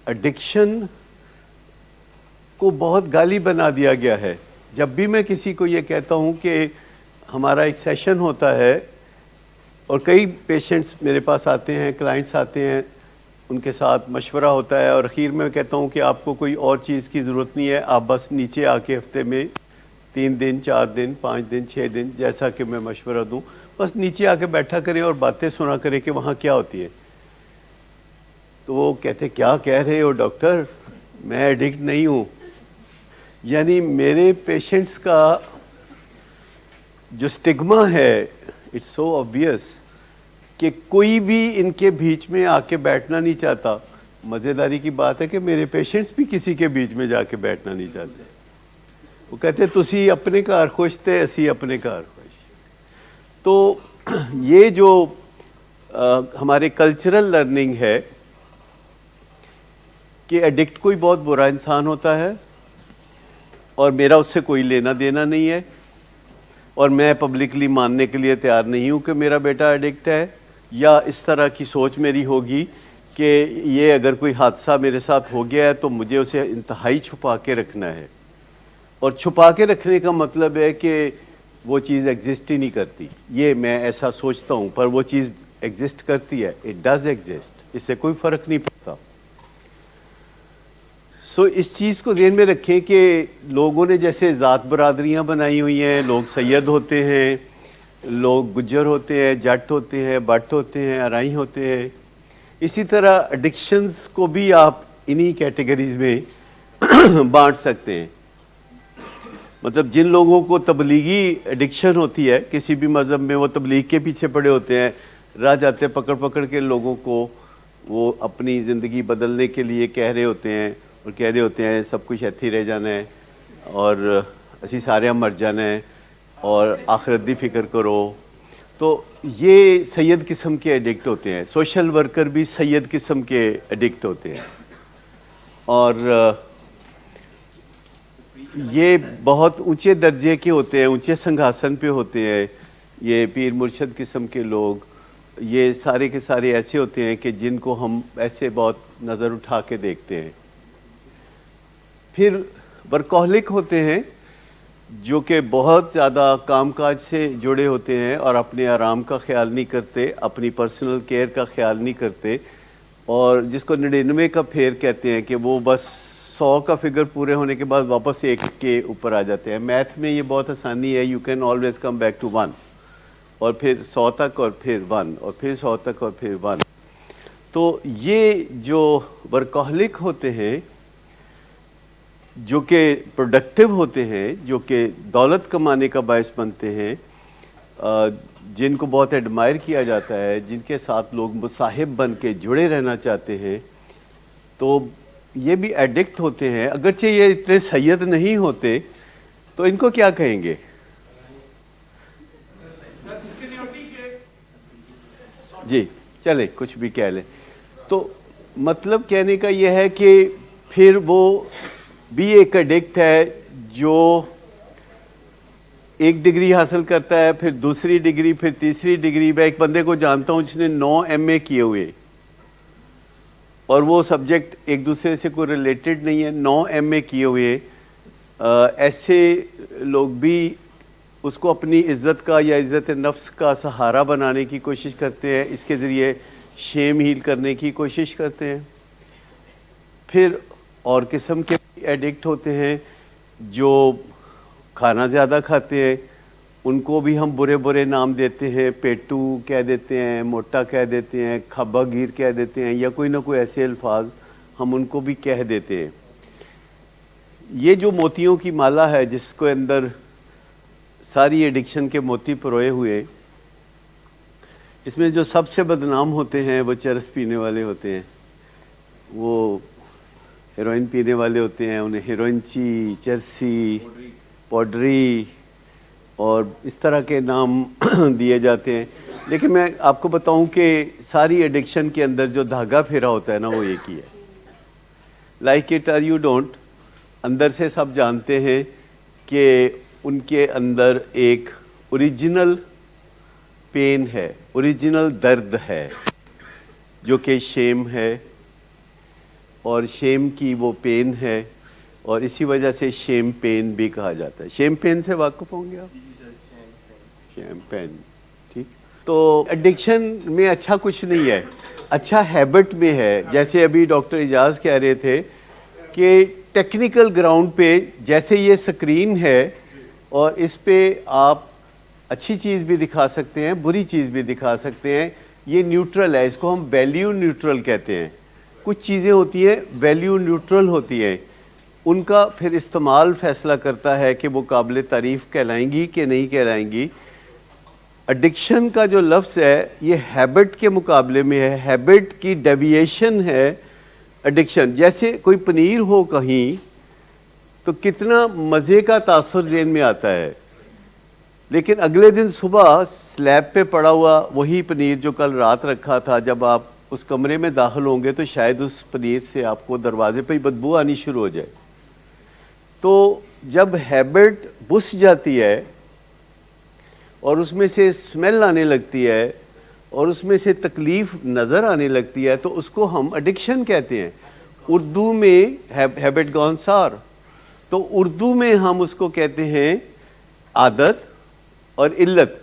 Addiction کو بہت گالی بنا دیا گیا ہے. جب بھی میں کسی کو یہ کہتا ہوں کہ ہمارا ایک سیشن ہوتا ہے اور کئی پیشنٹس میرے پاس آتے ہیں, کلائنٹس آتے ہیں, ان کے ساتھ مشورہ ہوتا ہے اور اخیر میں کہتا ہوں کہ آپ کو کوئی اور چیز کی ضرورت نہیں ہے, آپ بس نیچے آ کے ہفتے میں 3 دن 4 دن 5 دن 6 دن جیسا کہ میں مشورہ دوں, بس نیچے آ کے بیٹھا کریں اور باتیں سنا کریں کہ وہاں کیا ہوتی ہے. تو وہ کہتے کیا کہہ رہے ہو ڈاکٹر, میں ایڈکٹ نہیں ہوں. یعنی میرے پیشنٹس کا جو سٹگما ہے اٹس سو آبویس کہ کوئی بھی ان کے بیچ میں آ کے بیٹھنا نہیں چاہتا. مزیداری کی بات ہے کہ میرے پیشنٹس بھی کسی کے بیچ میں جا کے بیٹھنا نہیں چاہتے. وہ کہتے تسی اپنے گھر خوش تھے, اسی اپنے گھر خوش. تو یہ جو ہمارے کلچرل لرننگ ہے کہ ایڈکٹ کوئی بہت برا انسان ہوتا ہے اور میرا اس سے کوئی لینا دینا نہیں ہے, اور میں پبلکلی ماننے کے لیے تیار نہیں ہوں کہ میرا بیٹا ایڈکٹ ہے, یا اس طرح کی سوچ میری ہوگی کہ یہ اگر کوئی حادثہ میرے ساتھ ہو گیا ہے تو مجھے اسے انتہائی چھپا کے رکھنا ہے. اور چھپا کے رکھنے کا مطلب ہے کہ وہ چیز ایگزسٹ ہی نہیں کرتی. یہ میں ایسا سوچتا ہوں, پر وہ چیز ایگزسٹ کرتی ہے. اٹ ڈز ایگزسٹ, اس سے کوئی فرق نہیں پڑتا. اس چیز کو ذہن میں رکھیں کہ لوگوں نے جیسے ذات برادریاں بنائی ہوئی ہیں, لوگ سید ہوتے ہیں, لوگ گجر ہوتے ہیں, جٹ ہوتے ہیں, بٹ ہوتے ہیں, ارائی ہوتے ہیں, اسی طرح ایڈکشنز کو بھی آپ انہی کیٹیگریز میں بانٹ سکتے ہیں. مطلب جن لوگوں کو تبلیغی ایڈکشن ہوتی ہے کسی بھی مذہب میں, وہ تبلیغ کے پیچھے پڑے ہوتے ہیں, راہ جاتے پکڑ پکڑ کے لوگوں کو وہ اپنی زندگی بدلنے کے لیے کہہ رہے ہوتے ہیں, اور کہہ رہے ہوتے ہیں سب کچھ ایتھی رہ جانا ہے اور اسی سارے مر جانا ہے اور آخرت دی فکر کرو. تو یہ سید قسم کے ایڈکٹ ہوتے ہیں. سوشل ورکر بھی سید قسم کے ایڈکٹ ہوتے ہیں, اور یہ بہت اونچے درجے کے ہوتے ہیں, اونچے سنگھاسن پہ ہوتے ہیں. یہ پیر مرشد قسم کے لوگ, یہ سارے کے سارے ایسے ہوتے ہیں کہ جن کو ہم ایسے بہت نظر اٹھا کے دیکھتے ہیں. پھر ورکہولک ہوتے ہیں جو کہ بہت زیادہ کام کاج سے جڑے ہوتے ہیں اور اپنے آرام کا خیال نہیں کرتے, اپنی پرسنل کیئر کا خیال نہیں کرتے, اور جس کو 99 کا پھیر کہتے ہیں کہ وہ بس 100 کا فگر پورے ہونے کے بعد واپس 1 کے اوپر آ جاتے ہیں. میتھ میں یہ بہت آسانی ہے, you can always come back to 1, اور پھر 100 تک اور پھر 1 اور پھر 100 تک اور پھر 1. تو یہ جو ورکہولک ہوتے ہیں, جو کہ پروڈکٹیو ہوتے ہیں, جو کہ دولت کمانے کا باعث بنتے ہیں, جن کو بہت ایڈمائر کیا جاتا ہے, جن کے ساتھ لوگ مصاحب بن کے جڑے رہنا چاہتے ہیں, تو یہ بھی ایڈکٹ ہوتے ہیں. اگرچہ یہ اتنے سید نہیں ہوتے تو ان کو کیا کہیں گے؟ جی چلے کچھ بھی کہہ لیں. تو مطلب کہنے کا یہ ہے کہ پھر وہ بھی ایک ایڈکٹ ہے جو 1 ڈگری حاصل کرتا ہے, پھر دوسری ڈگری, پھر تیسری ڈگری. میں ایک بندے کو جانتا ہوں جس نے 9 MA کیے ہوئے, اور وہ سبجیکٹ ایک دوسرے سے کوئی ریلیٹڈ نہیں ہے, 9 MA کیے ہوئے. ایسے لوگ بھی اس کو اپنی عزت کا یا عزت نفس کا سہارا بنانے کی کوشش کرتے ہیں, اس کے ذریعے شیم ہیل کرنے کی کوشش کرتے ہیں. پھر اور قسم کے ایڈکٹ ہوتے ہیں جو کھانا زیادہ کھاتے ہیں, ان کو بھی ہم برے برے نام دیتے ہیں, پیٹو کہہ دیتے ہیں, موٹا کہہ دیتے ہیں, کھبا گیر کہہ دیتے ہیں, یا کوئی نہ کوئی ایسے الفاظ ہم ان کو بھی کہہ دیتے ہیں. یہ جو موتیوں کی مالا ہے جس کو اندر ساری ایڈکشن کے موتی پروئے ہوئے, اس میں جو سب سے بدنام ہوتے ہیں وہ چرس پینے والے ہوتے ہیں. وہ ہیروئن پینے والے ہوتے ہیں, انہیں ہیروئنچی, چرسی, پاؤڈری اور اس طرح کے نام دیے جاتے ہیں. لیکن میں آپ کو بتاؤں کہ ساری ایڈکشن کے اندر جو دھاگا پھیرا ہوتا ہے نا, وہ ایک ہی ہے. لائک اٹ اور یو ڈونٹ, اندر سے سب جانتے ہیں کہ ان کے اندر ایک اوریجنل پین ہے, اوریجنل درد ہے, جو کہ شیم ہے, اور شیم کی وہ پین ہے، اور اسی وجہ سے شیم پین بھی کہا جاتا ہے. شیم پین سے واقف ہوں گے آپ؟ شیم پین، ٹھیک. تو ایڈکشن میں اچھا کچھ نہیں ہے، اچھا ہیبٹ میں ہے. جیسے ابھی ڈاکٹر اعجاز کہہ رہے تھے کہ ٹیکنیکل گراؤنڈ پہ جیسے یہ سکرین ہے اور اس پہ آپ اچھی چیز بھی دکھا سکتے ہیں، بری چیز بھی دکھا سکتے ہیں. یہ نیوٹرل ہے، اس کو ہم ویلیو نیوٹرل کہتے ہیں. کچھ چیزیں ہوتی ہیں ویلیو نیوٹرل ہوتی ہیں، ان کا پھر استعمال فیصلہ کرتا ہے کہ وہ قابل تعریف کہلائیں گی کہ نہیں کہلائیں گی. ایڈکشن کا جو لفظ ہے یہ ہیبٹ کے مقابلے میں ہے، ہیبٹ کی ڈیویشن ہے ایڈکشن. جیسے کوئی پنیر ہو کہیں تو کتنا مزے کا تاثر ذہن میں آتا ہے، لیکن اگلے دن صبح سلیب پہ پڑا ہوا وہی پنیر جو کل رات رکھا تھا، جب آپ اس کمرے میں داخل ہوں گے تو شاید اس پنیر سے آپ کو دروازے پہ ہی بدبو آنی شروع ہو جائے. تو جب ہیبٹ بس جاتی ہے اور اس میں سے اسمیل آنے لگتی ہے اور اس میں سے تکلیف نظر آنے لگتی ہے تو اس کو ہم ایڈکشن کہتے ہیں. اردو میں ہیبٹ گون سار، تو اردو میں ہم اس کو کہتے ہیں عادت اور علت.